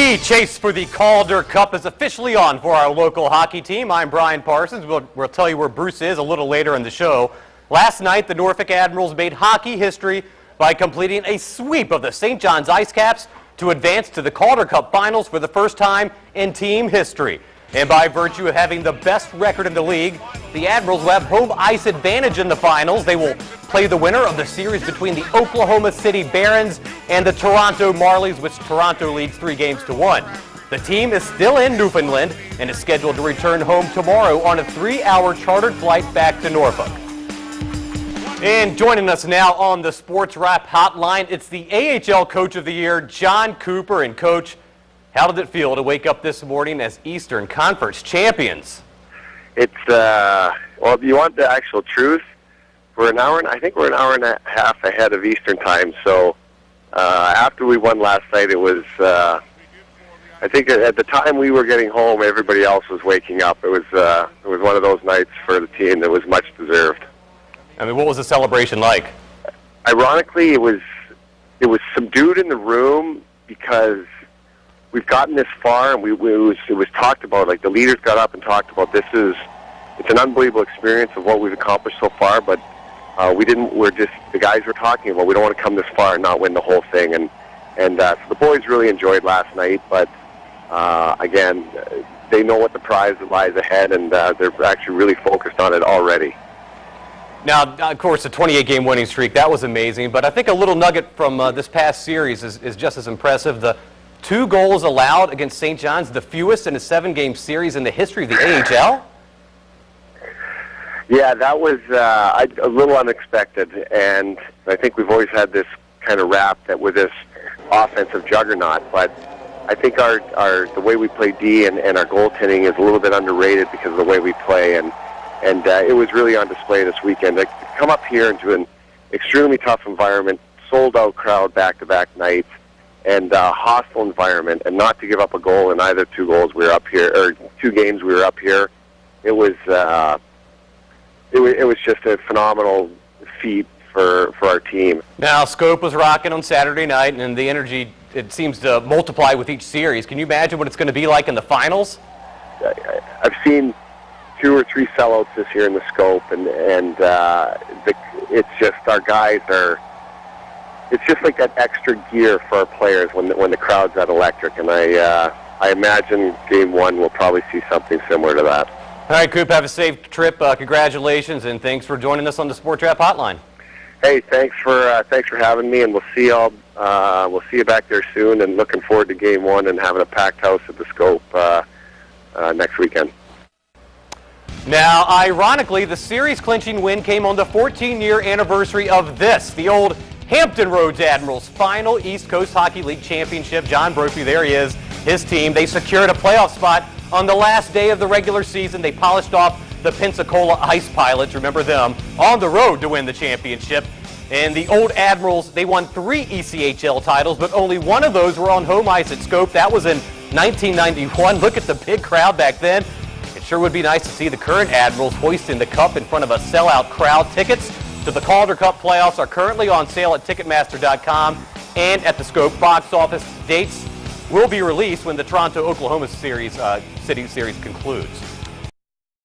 The chase for the Calder Cup is officially on for our local hockey team. I'm Brian Parsons. We'll tell you where Bruce is a little later in the show. Last night, the Norfolk Admirals made hockey history by completing a sweep of the St. John's IceCaps to advance to the Calder Cup Finals for the first time in team history. And by virtue of having the best record in the league, the Admirals will have home ice advantage in the finals. They will play the winner of the series between the Oklahoma City Barons and the Toronto Marlies, which Toronto leads 3-1. The team is still in Newfoundland and is scheduled to return home tomorrow on a 3-hour chartered flight back to Norfolk. And joining us now on the Sportswrap Hotline, it's the AHL Coach of the Year, Jon Cooper. And Coach, how did it feel to wake up this morning as Eastern Conference champions? It's, well, if you want the actual truth, I think we're an hour and a half ahead of Eastern time. So after we won last night, it was, I think at the time we were getting home, everybody else was waking up. It was one of those nights for the team that was much deserved. I mean, what was the celebration like? Ironically, it was subdued in the room because we've gotten this far, and it was talked about. Like, the leaders got up and talked about it's an unbelievable experience of what we've accomplished so far. But the guys were talking about we don't want to come this far and not win the whole thing. And so the boys really enjoyed last night. But again, they know what the prize that lies ahead, and they're actually really focused on it already. Now, of course, the 28-game winning streak, that was amazing. But I think a little nugget from this past series is just as impressive. The 2 goals allowed against St. John's, the fewest in a 7-game series in the history of the AHL? Yeah, that was a little unexpected, and I think we've always had this kind of rap that with this offensive juggernaut, but I think the way we play D and our goaltending is a little bit underrated because of the way we play, and it was really on display this weekend. To come up here into an extremely tough environment, sold-out crowd back-to-back nights, and hostile environment, and not to give up a goal in either 2 goals we were up here, or 2 games we were up here. It was just a phenomenal feat for our team. Now, Scope was rocking on Saturday night, and the energy, it seems to multiply with each series. Can you imagine what it's going to be like in the finals? I've seen 2 or 3 sellouts this year in the Scope, and it's just our guys are. It's just like that extra gear for our players when the crowd's that electric, and I imagine Game 1 will probably see something similar to that. All right, Coop, have a safe trip. Congratulations, and thanks for joining us on the Sportswrap Hotline. Hey, thanks for having me, and we'll see you back there soon. And looking forward to Game 1 and having a packed house at the Scope next weekend. Now, ironically, the series-clinching win came on the 14-year anniversary of the old Hampton Roads Admirals final East Coast Hockey League championship. John Brophy, there he is, his team. They secured a playoff spot on the last day of the regular season. They polished off the Pensacola Ice Pilots, remember them, on the road to win the championship. And the old Admirals, they won 3 ECHL titles, but only one of those were on home ice at Scope. That was in 1991. Look at the big crowd back then. It sure would be nice to see the current Admirals hoisting the cup in front of a sellout crowd. Tickets to the Calder Cup playoffs are currently on sale at Ticketmaster.com and at the Scope box office. Dates will be released when the Toronto-Oklahoma City series concludes.